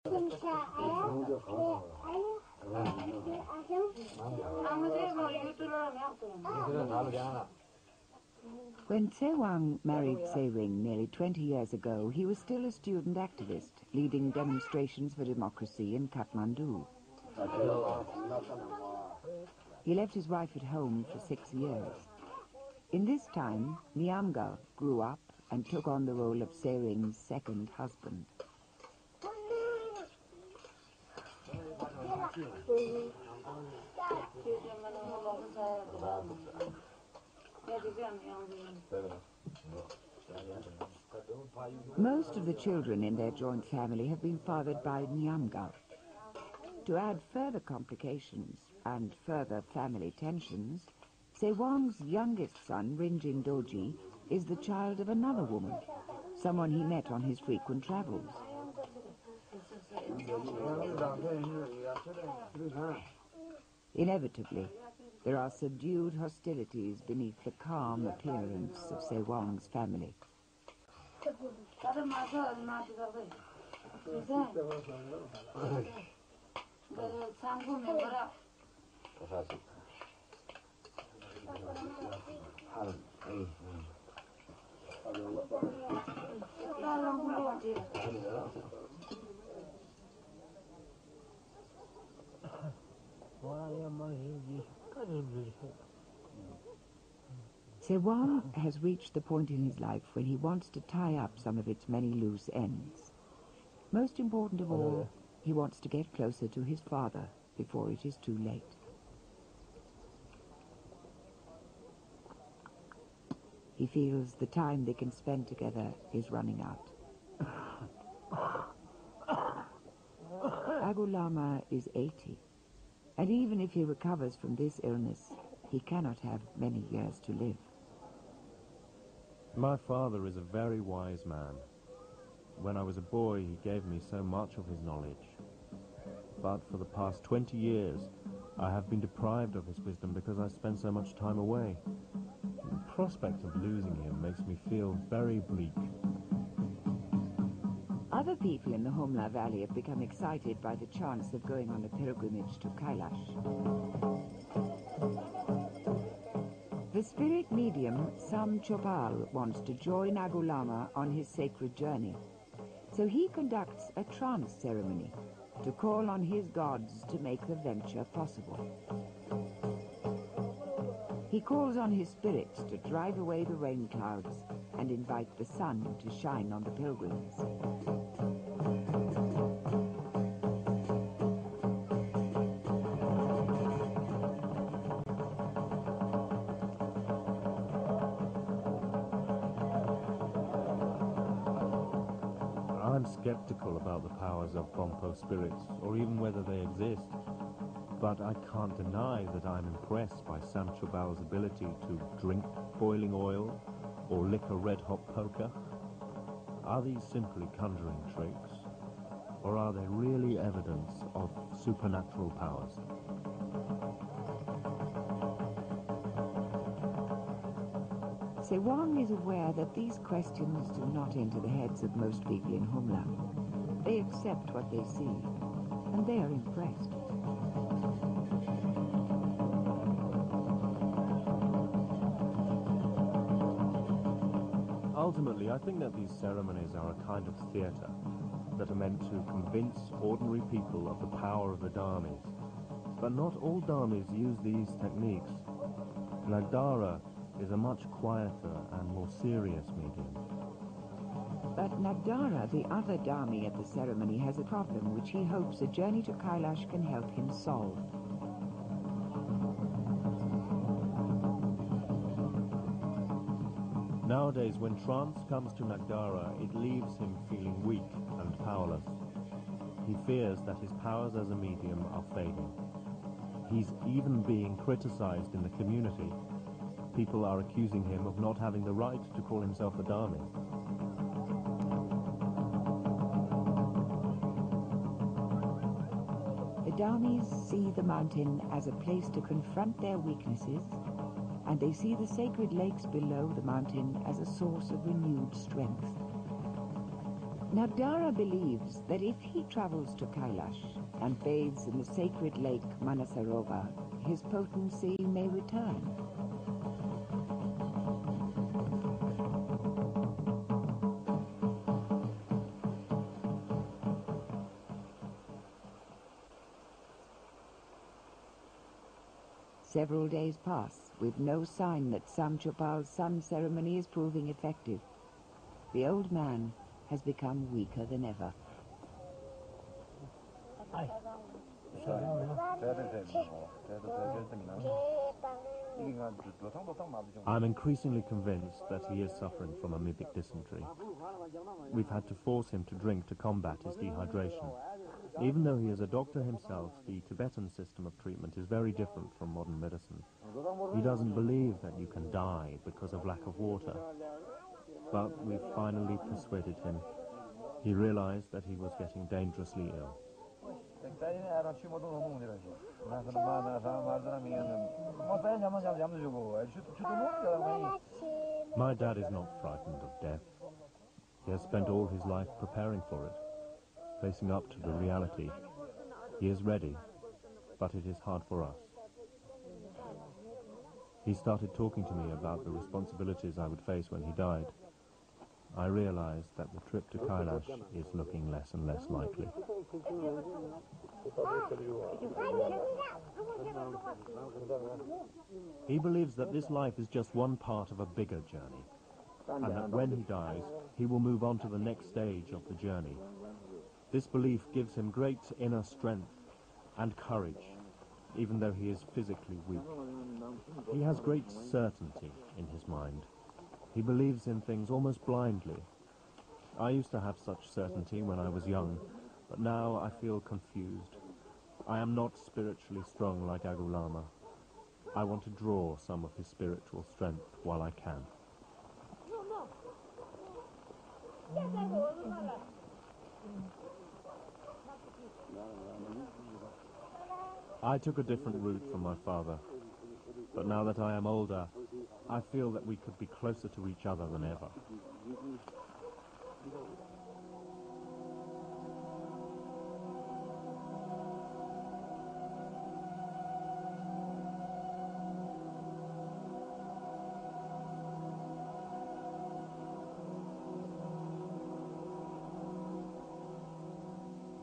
When Tsewang married Tsewing nearly 20 years ago, he was still a student activist, leading demonstrations for democracy in Kathmandu. He left his wife at home for 6 years. In this time, Nyamga grew up and took on the role of Tsewing's second husband. Most of the children in their joint family have been fathered by Nyamga. To add further complications and further family tensions, Tsewang's youngest son, Rinjin Doji, is the child of another woman, someone he met on his frequent travels. Inevitably, there are subdued hostilities beneath the calm appearance of Tsewang's family. Tsewang has reached the point in his life when he wants to tie up some of its many loose ends. Most important of all, he wants to get closer to his father before it is too late. He feels the time they can spend together is running out. Agulama is 80, and even if he recovers from this illness, he cannot have many years to live. My father is a very wise man. When I was a boy, he gave me so much of his knowledge. But for the past 20 years, I have been deprived of his wisdom because I spent so much time away. The prospect of losing him makes me feel very bleak. Other people in the Humla Valley have become excited by the chance of going on a pilgrimage to Kailash. The spirit medium Sam Chopal wants to join Agulama on his sacred journey, so he conducts a trance ceremony to call on his gods to make the venture possible. He calls on his spirits to drive away the rain clouds and invite the sun to shine on the pilgrims. I'm skeptical about the powers of Bompo spirits, or even whether they exist. But I can't deny that I'm impressed by Sam Chobal's ability to drink boiling oil or lick a red-hot poker. Are these simply conjuring tricks, or are they really evidence of supernatural powers? Tsewang is aware that these questions do not enter the heads of most people in Humla. They accept what they see, and they are impressed. Ultimately, I think that these ceremonies are a kind of theatre that are meant to convince ordinary people of the power of the Dharmis. But not all Dharmis use these techniques. Nagdara is a much quieter and more serious medium. But Nagdara, the other Dharmi at the ceremony, has a problem which he hopes a journey to Kailash can help him solve. Nowadays, when trance comes to Nagdara, it leaves him feeling weak and powerless. He fears that his powers as a medium are fading. He's even being criticized in the community. People are accusing him of not having the right to call himself a Dharmi. The Dharmis see the mountain as a place to confront their weaknesses, and they see the sacred lakes below the mountain as a source of renewed strength. Now Dara believes that if he travels to Kailash and bathes in the sacred lake Manasarova, his potency may return. Several days pass with no sign that Samchopal's sun ceremony is proving effective. The old man has become weaker than ever. I'm increasingly convinced that he is suffering from amoebic dysentery. We've had to force him to drink to combat his dehydration. Even though he is a doctor himself, the Tibetan system of treatment is very different from modern medicine. He doesn't believe that you can die because of lack of water. But we've finally persuaded him. He realized that he was getting dangerously ill. My dad is not frightened of death. He has spent all his life preparing for it, facing up to the reality. He is ready, but it is hard for us. He started talking to me about the responsibilities I would face when he died. I realized that the trip to Kailash is looking less and less likely. He believes that this life is just one part of a bigger journey, and that when he dies, he will move on to the next stage of the journey. This belief gives him great inner strength and courage, even though he is physically weak. He has great certainty in his mind. He believes in things almost blindly. I used to have such certainty when I was young, but now I feel confused. I am not spiritually strong like Agu Lama. I want to draw some of his spiritual strength while I can. I took a different route from my father, but now that I am older, I feel that we could be closer to each other than ever.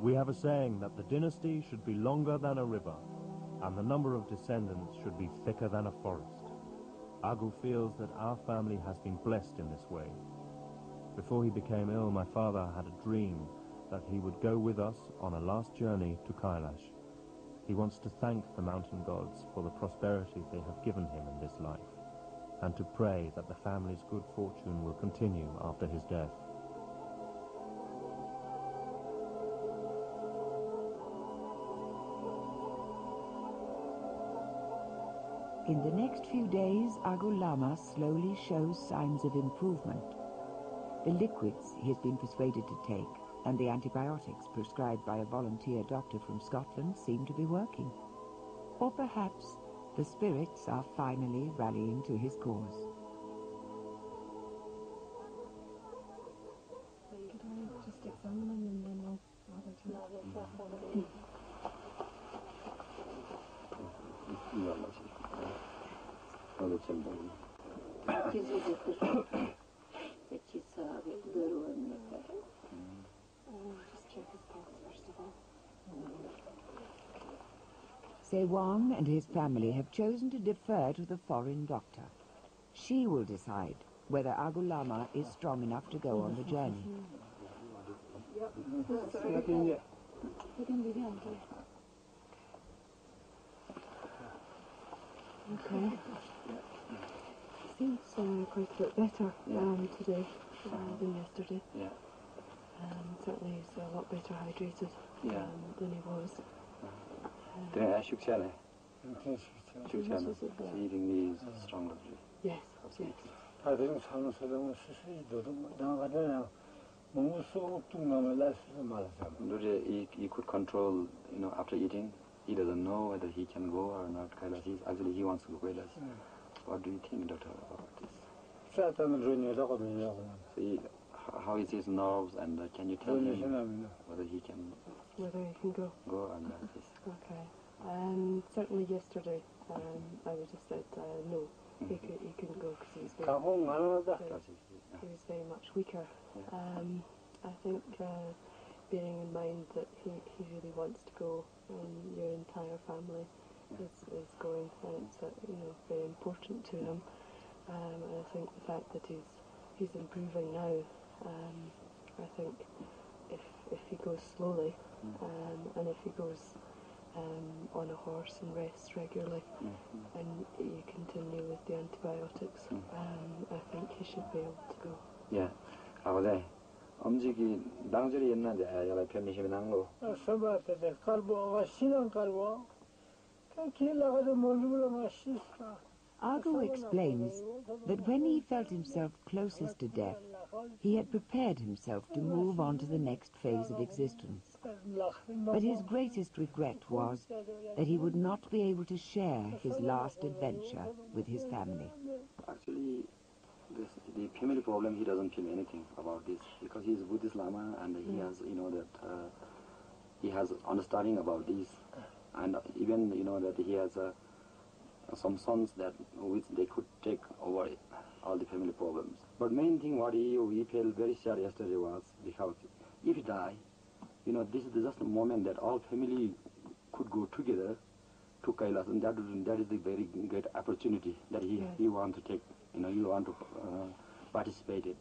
We have a saying that the dynasty should be longer than a river, and the number of descendants should be thicker than a forest. Agu feels that our family has been blessed in this way. Before he became ill, my father had a dream that he would go with us on a last journey to Kailash. He wants to thank the mountain gods for the prosperity they have given him in this life, and to pray that the family's good fortune will continue after his death. In the next few days, Agu Lama slowly shows signs of improvement. The liquids he has been persuaded to take and the antibiotics prescribed by a volunteer doctor from Scotland seem to be working. Or perhaps the spirits are finally rallying to his cause. Could I just examine them and then I'll just check his pulse first of all. Se Wang and his family have chosen to defer to the foreign doctor. She will decide whether Agu Lama is strong enough to go on the journey. Okay. Seems quite a bit better today than yesterday. Yeah. Certainly he's a lot better hydrated than he was. Shukshana. Eating these stronger. Yes, yes. He could control, after eating. He doesn't know whether he can go or not. Actually, he wants to go with us. What do you think, doctor, about this? See, how is his nerves, and can you tell him whether he can go? Go and this. Okay. Certainly yesterday, I would have said no. He couldn't go because he was very much weaker. I think bearing in mind that he really wants to go, and your entire family is going, and it's very important to him. And I think the fact that he's improving now, I think if he goes slowly, and if he goes on a horse and rests regularly, and you continue with the antibiotics, I think he should be able to go. Yeah. 아버지, 엄지기 낭절이 있는데 여기 편리심이 난거. 서바한테 갈보가 신앙 갈보. 길 나가서 몰리면 맛있어. Argo explains that when he felt himself closest to death, he had prepared himself to move on to the next phase of existence. But his greatest regret was that he would not be able to share his last adventure with his family. Actually, the family problem, he doesn't feel anything about this because he's a Buddhist Lama, and he has, he has understanding about this, and even that he has some sons that which they could take over all the family problems. But main thing what we felt very sad yesterday was because if he die, this is just a moment that all family could go together to Kailash, and that is the very great opportunity that he want to take. You want to participate in.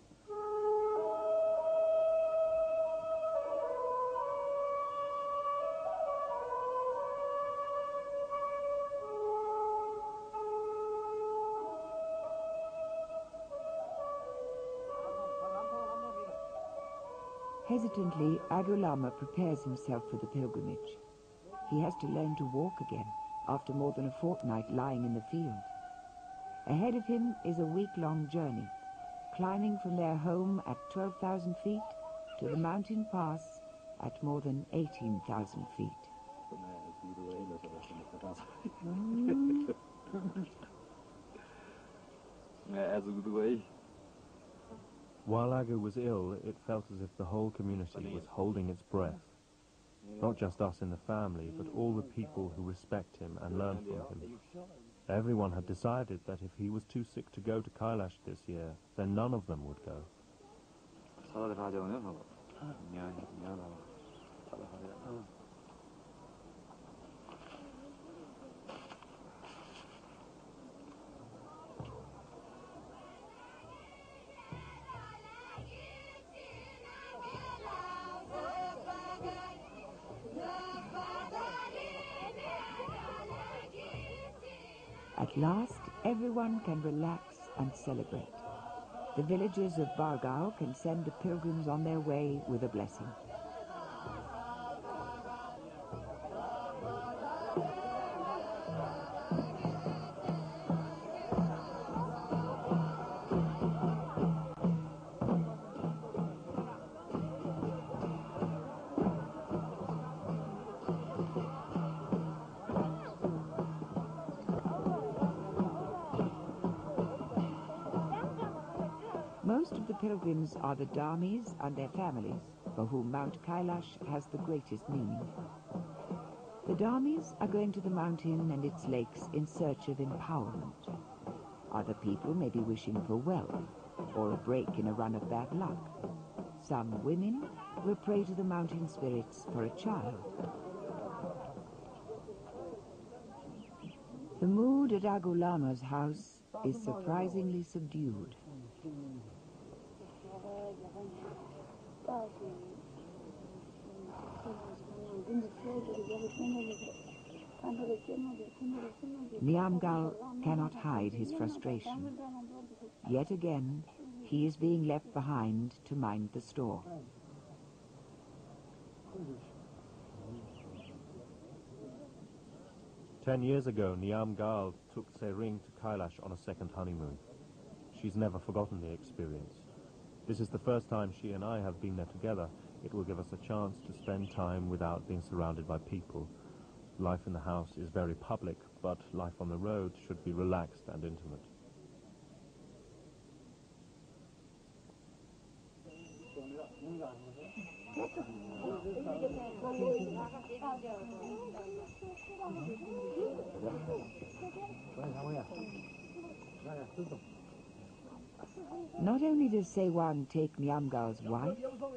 Hesitantly, Ago Lama prepares himself for the pilgrimage. He has to learn to walk again after more than a fortnight lying in the field. Ahead of him is a week-long journey, climbing from their home at 12,000 feet to the mountain pass at more than 18,000 feet. While Ago was ill, it felt as if the whole community was holding its breath. Not just us in the family, but all the people who respect him and learn from him. Everyone had decided that if he was too sick to go to Kailash this year, then none of them would go. At last, everyone can relax and celebrate. The villagers of Bargao can send the pilgrims on their way with a blessing. Most of the pilgrims are the Dharmis and their families, for whom Mount Kailash has the greatest meaning. The Dharmis are going to the mountain and its lakes in search of empowerment. Other people may be wishing for wealth or a break in a run of bad luck. Some women will pray to the mountain spirits for a child. The mood at Ago Lama's house is surprisingly subdued. Niamgal cannot hide his frustration. Yet again, he is being left behind to mind the store. Ten years ago, Niamgal took Sering to Kailash on a second honeymoon. She's never forgotten the experience. This is the first time she and I have been there together. It will give us a chance to spend time without being surrounded by people. Life in the house is very public, but life on the road should be relaxed and intimate. Not only does Sewang take Nyamgal's wife,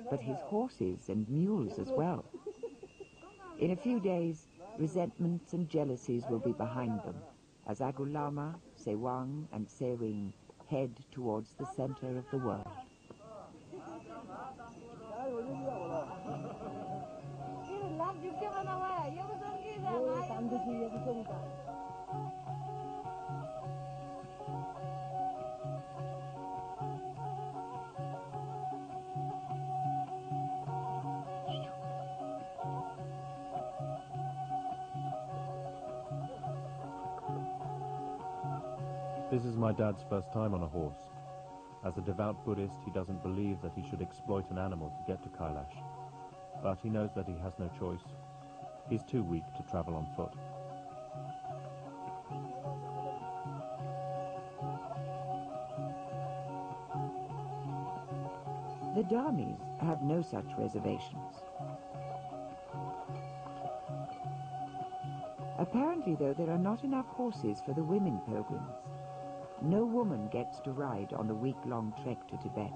but his horses and mules as well. In a few days, resentments and jealousies will be behind them, as Agulama, Sewang and Sewing head towards the center of the world. This is my dad's first time on a horse. As a devout Buddhist, he doesn't believe that he should exploit an animal to get to Kailash. But he knows that he has no choice. He's too weak to travel on foot. The Dhamis have no such reservations. Apparently, though, there are not enough horses for the women pilgrims. No woman gets to ride on the week-long trek to Tibet.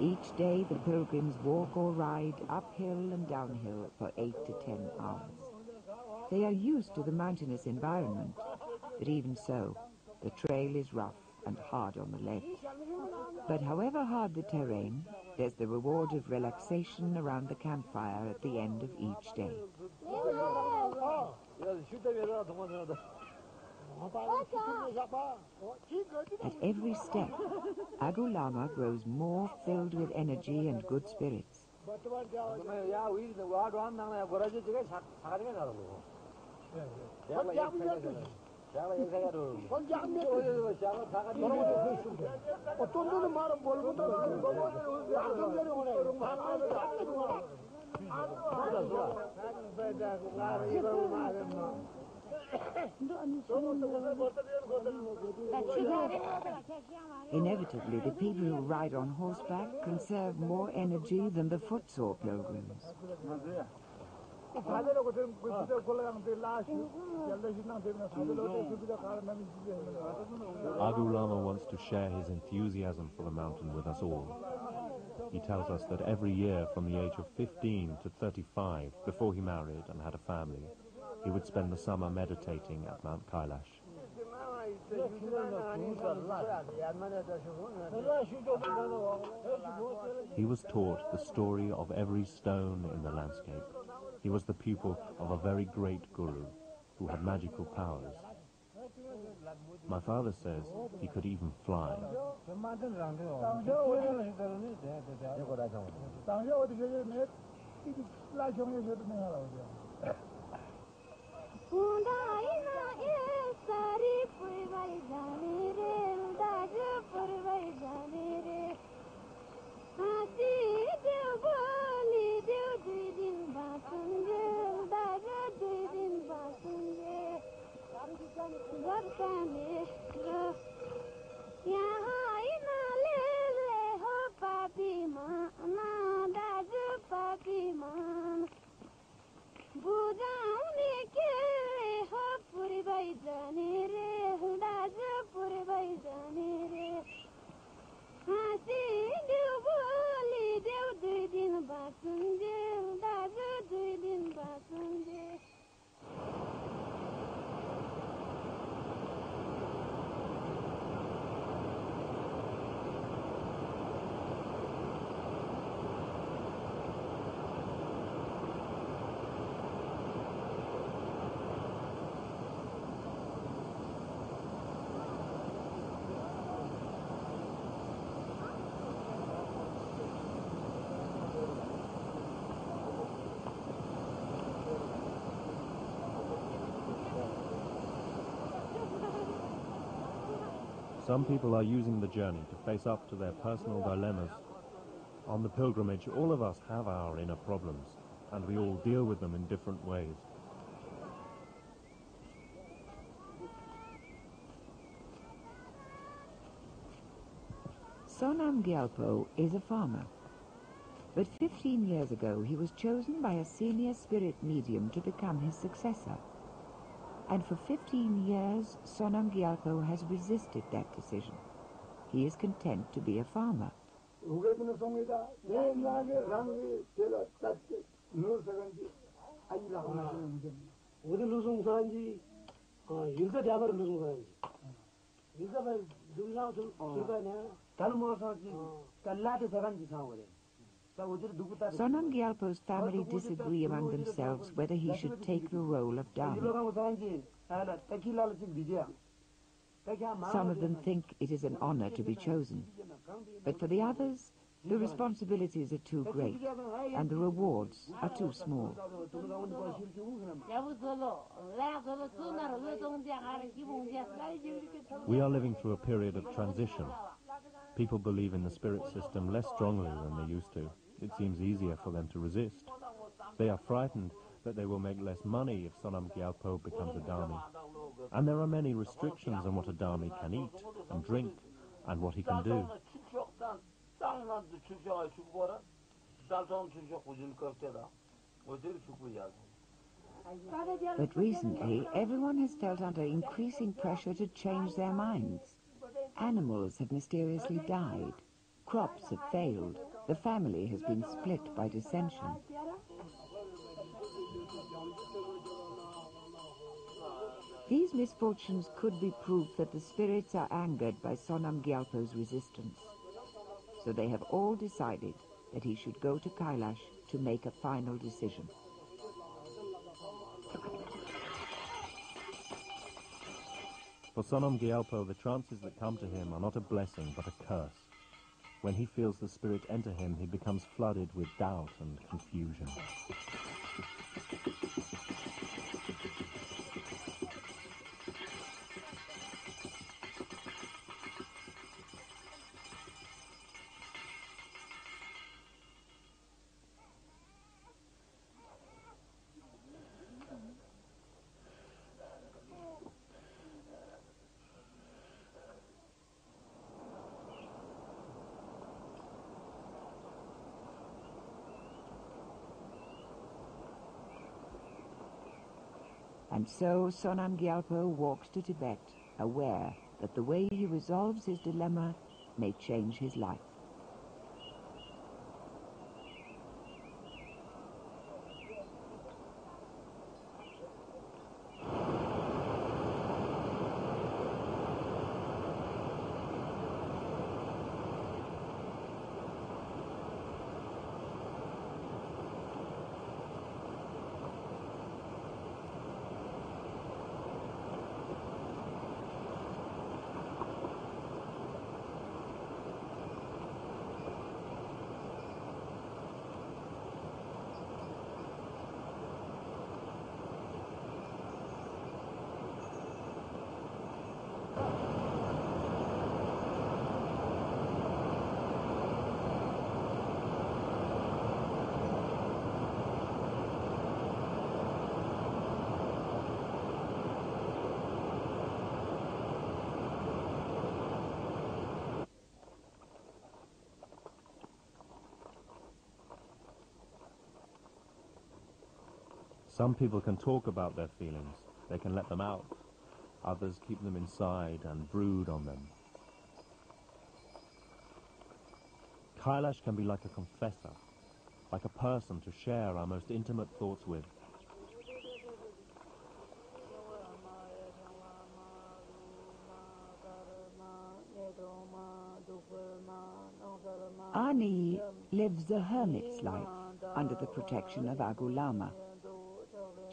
Each day the pilgrims walk or ride uphill and downhill for 8 to 10 hours. They are used to the mountainous environment, but even so, the trail is rough and hard on the legs. But however hard the terrain, there's the reward of relaxation around the campfire at the end of each day. At every step, Agulama grows more filled with energy and good spirits. Inevitably, the people who ride on horseback conserve more energy than the footsore pilgrims. Agulama wants to share his enthusiasm for the mountain with us all. He tells us that every year from the age of 15 to 35, before he married and had a family, he would spend the summer meditating at Mount Kailash. He was taught the story of every stone in the landscape. He was the pupil of a very great guru who had magical powers. My father says he could even fly. Some people are using the journey to face up to their personal dilemmas. On the pilgrimage, all of us have our inner problems, and we all deal with them in different ways. Sonam Gyalpo is a farmer. But 15 years ago, he was chosen by a senior spirit medium to become his successor. And for 15 years, Sonam Gyalpo has resisted that decision. He is content to be a farmer. Sonam Gyalpo's family disagree among themselves whether he should take the role of Dharma. Some of them think it is an honor to be chosen, but for the others, the responsibilities are too great and the rewards are too small. We are living through a period of transition. People believe in the spirit system less strongly than they used to. It seems easier for them to resist. They are frightened that they will make less money if Sonam Gyalpo becomes a Dharmi. And there are many restrictions on what a Dharmi can eat and drink and what he can do. But recently, everyone has felt under increasing pressure to change their minds. Animals have mysteriously died. Crops have failed. The family has been split by dissension. These misfortunes could be proof that the spirits are angered by Sonam Gyalpo's resistance. So they have all decided that he should go to Kailash to make a final decision. For Sonam Gyalpo, the trances that come to him are not a blessing but a curse. When he feels the spirit enter him, he becomes flooded with doubt and confusion. And so Sonam Gyalpo walks to Tibet, aware that the way he resolves his dilemma may change his life. Some people can talk about their feelings. They can let them out. Others keep them inside and brood on them. Kailash can be like a confessor, like a person to share our most intimate thoughts with. Ani lives a hermit's life under the protection of Agu Lama.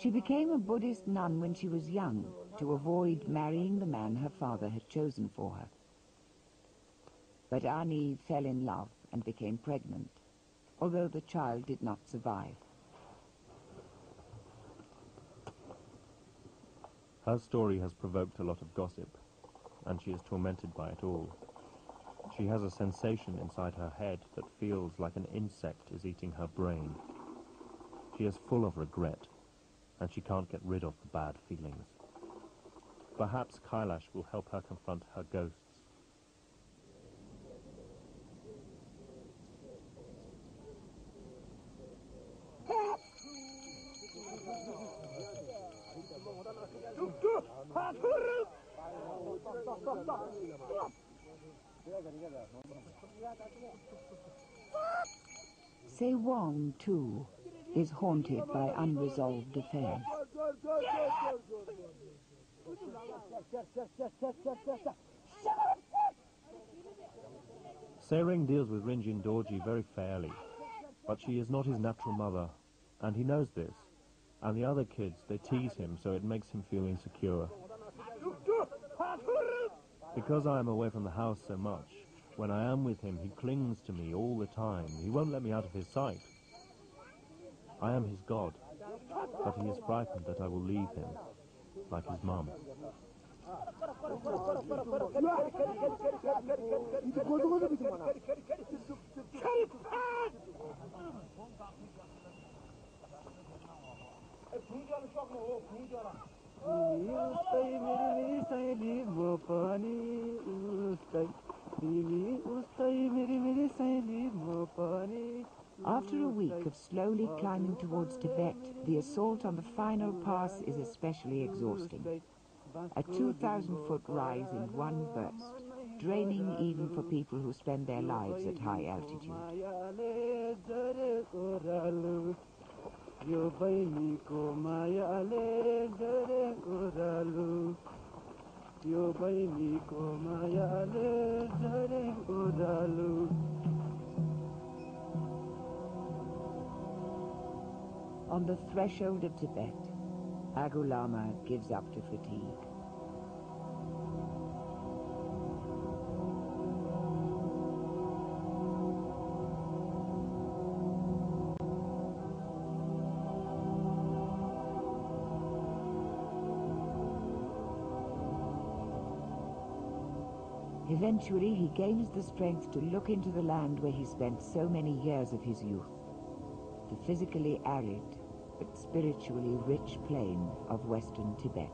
She became a Buddhist nun when she was young to avoid marrying the man her father had chosen for her. But Ani fell in love and became pregnant, although the child did not survive. Her story has provoked a lot of gossip. and she is tormented by it all. She has a sensation inside her head that feels like an insect is eating her brain. She is full of regret, and she can't get rid of the bad feelings. Perhaps Kailash will help her confront her ghosts. Se Wong, too, is haunted by unresolved affairs. Sering deals with Rinjin Dorji very fairly, but she is not his natural mother, and he knows this. And the other kids, they tease him, so it makes him feel insecure. Because I am away from the house so much, when I am with him, he clings to me all the time. He won't let me out of his sight. I am his god, but he is frightened that I will leave him, like his mum. After a week of slowly climbing towards Tibet, the assault on the final pass is especially exhausting. A 2,000-foot rise in one burst, draining even for people who spend their lives at high altitude. On the threshold of Tibet, Agu Lama gives up to fatigue. Eventually, he gains the strength to look into the land where he spent so many years of his youth, the physically arid but spiritually rich plain of western Tibet.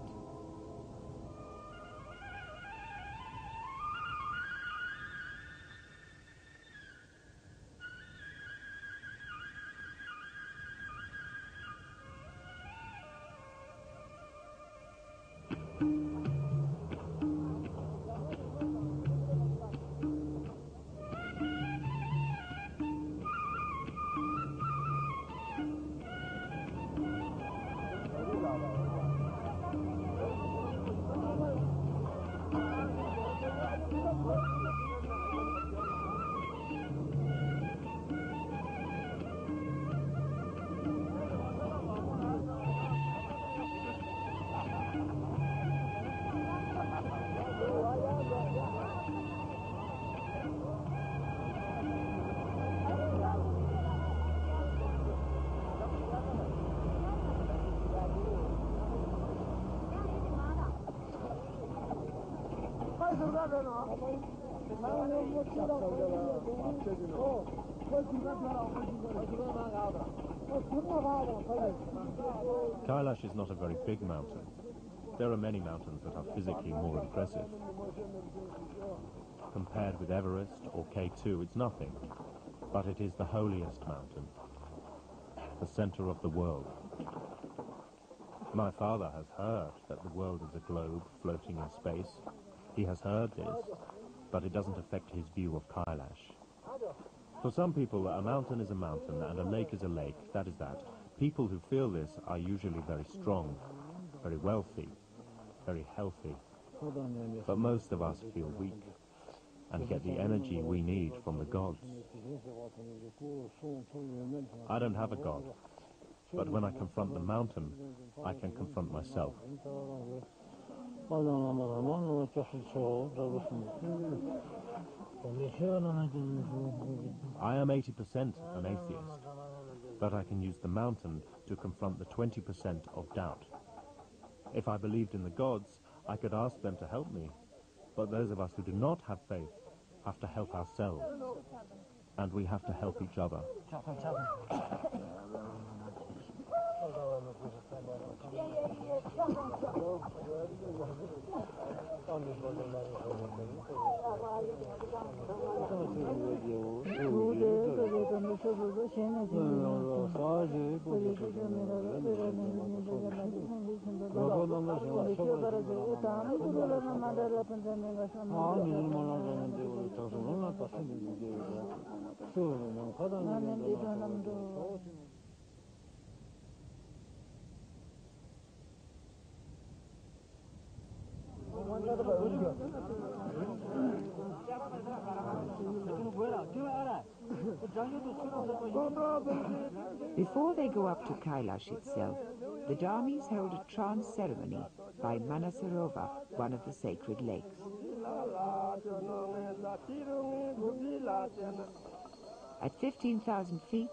Kailash is not a very big mountain. There are many mountains that are physically more impressive. Compared with Everest or K2, it's nothing, but it is the holiest mountain, the center of the world. My father has heard that the world is a globe floating in space. He has heard this, but it doesn't affect his view of Kailash. For some people, a mountain is a mountain and a lake is a lake, that is that. People who feel this are usually very strong, very wealthy, very healthy. But most of us feel weak and get the energy we need from the gods. I don't have a god, but when I confront the mountain, I can confront myself. I am 80% an atheist, but I can use the mountain to confront the 20% of doubt. If I believed in the gods, I could ask them to help me. But those of us who do not have faith have to help ourselves. And we have to help each other. Before they go up to Kailash itself, the Dharmis hold a trance ceremony by Manasarova, one of the sacred lakes. At 15,000 feet,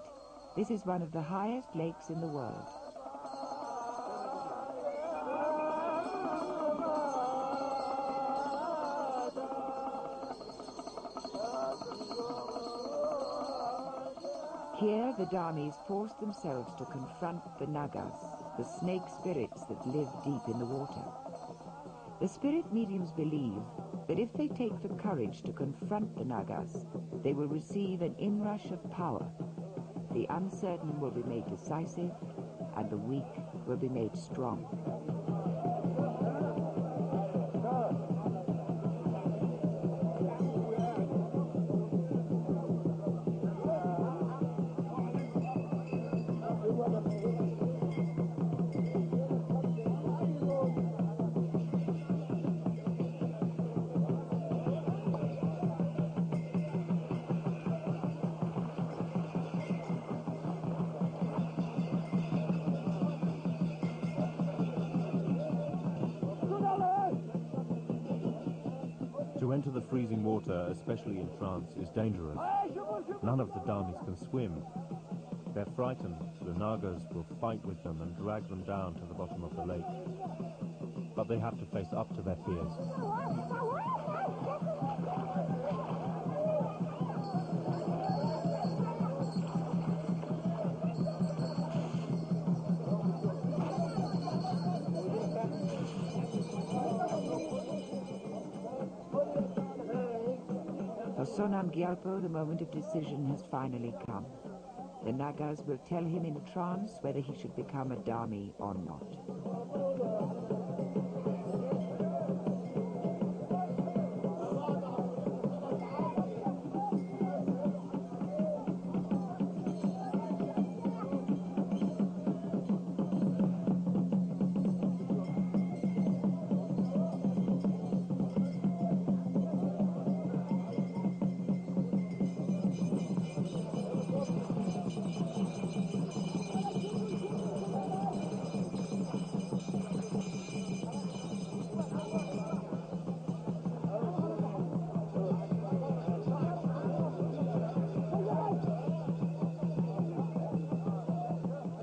this is one of the highest lakes in the world. Here, the Dharmis force themselves to confront the Nagas, the snake spirits that live deep in the water. The spirit mediums believe that if they take the courage to confront the Nagas, they will receive an inrush of power. The uncertain will be made decisive, and the weak will be made strong. To enter the freezing water, especially in trance, is dangerous. None of the Dharmis can swim. They're frightened. The Nagas will fight with them and drag them down to the bottom of the lake. But they have to face up to their fears. For Sonam Gyalpo, the moment of decision has finally come. The Nagas will tell him in trance whether he should become a Dharmi or not.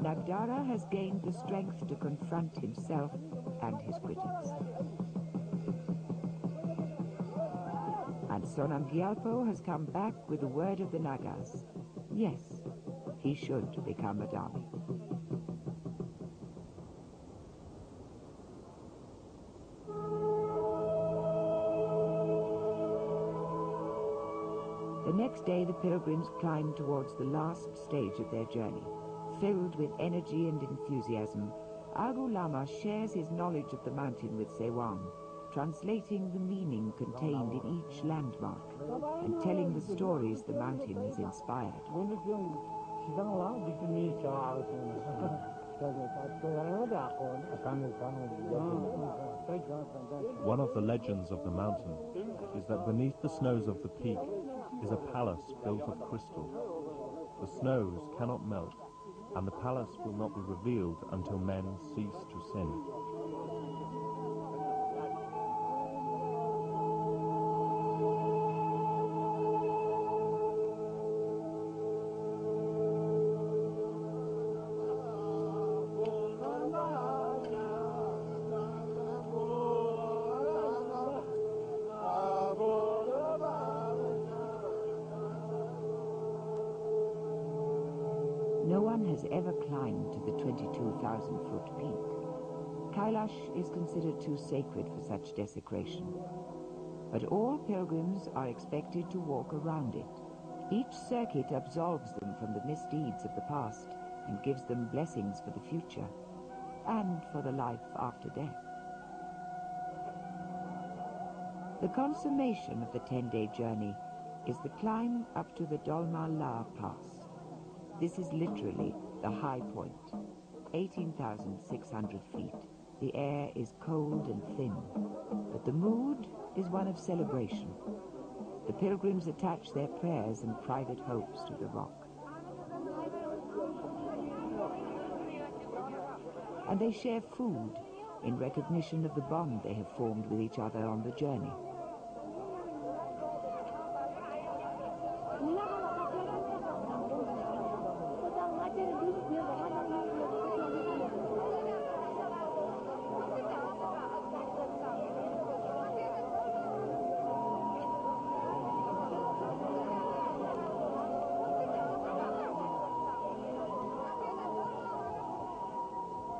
Nagdara has gained the strength to confront himself and his critics. And Sonam Gyalpo has come back with the word of the Nagas. Yes, he should become a Dharmi. The next day, the pilgrims climb towards the last stage of their journey. Filled with energy and enthusiasm, Agu Lama shares his knowledge of the mountain with Sewang, translating the meaning contained in each landmark and telling the stories the mountain has inspired. One of the legends of the mountain is that beneath the snows of the peak is a palace built of crystal. The snows cannot melt, and the palace will not be revealed until men cease to sin. no one has ever climbed to the 22,000-foot peak. Kailash is considered too sacred for such desecration. But all pilgrims are expected to walk around it. Each circuit absolves them from the misdeeds of the past and gives them blessings for the future and for the life after death. The consummation of the 10-day journey is the climb up to the Dolma La Pass. This is literally the high point, 18,600 feet. The air is cold and thin, but the mood is one of celebration. The pilgrims attach their prayers and private hopes to the rock. And they share food in recognition of the bond they have formed with each other on the journey.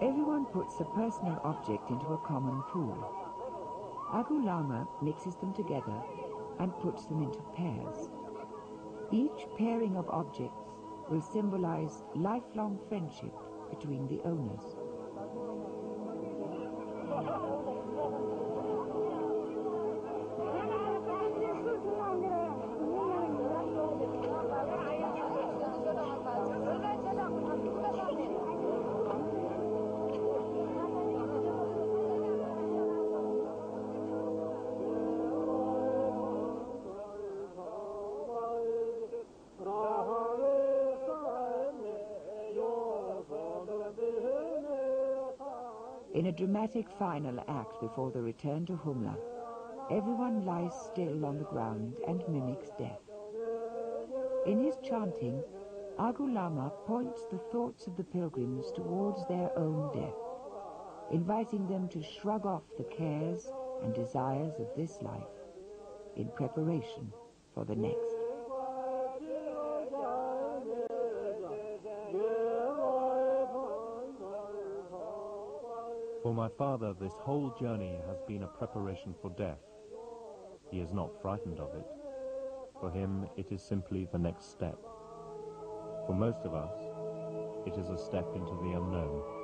Everyone puts a personal object into a common pool. Agu Lama mixes them together and puts them into pairs. Each pairing of objects will symbolize lifelong friendship between the owners. In a dramatic final act before the return to Humla, everyone lies still on the ground and mimics death. In his chanting, Agu Lama points the thoughts of the pilgrims towards their own death, inviting them to shrug off the cares and desires of this life in preparation for the next. For my father, this whole journey has been a preparation for death. He is not frightened of it. For him, it is simply the next step. For most of us, it is a step into the unknown.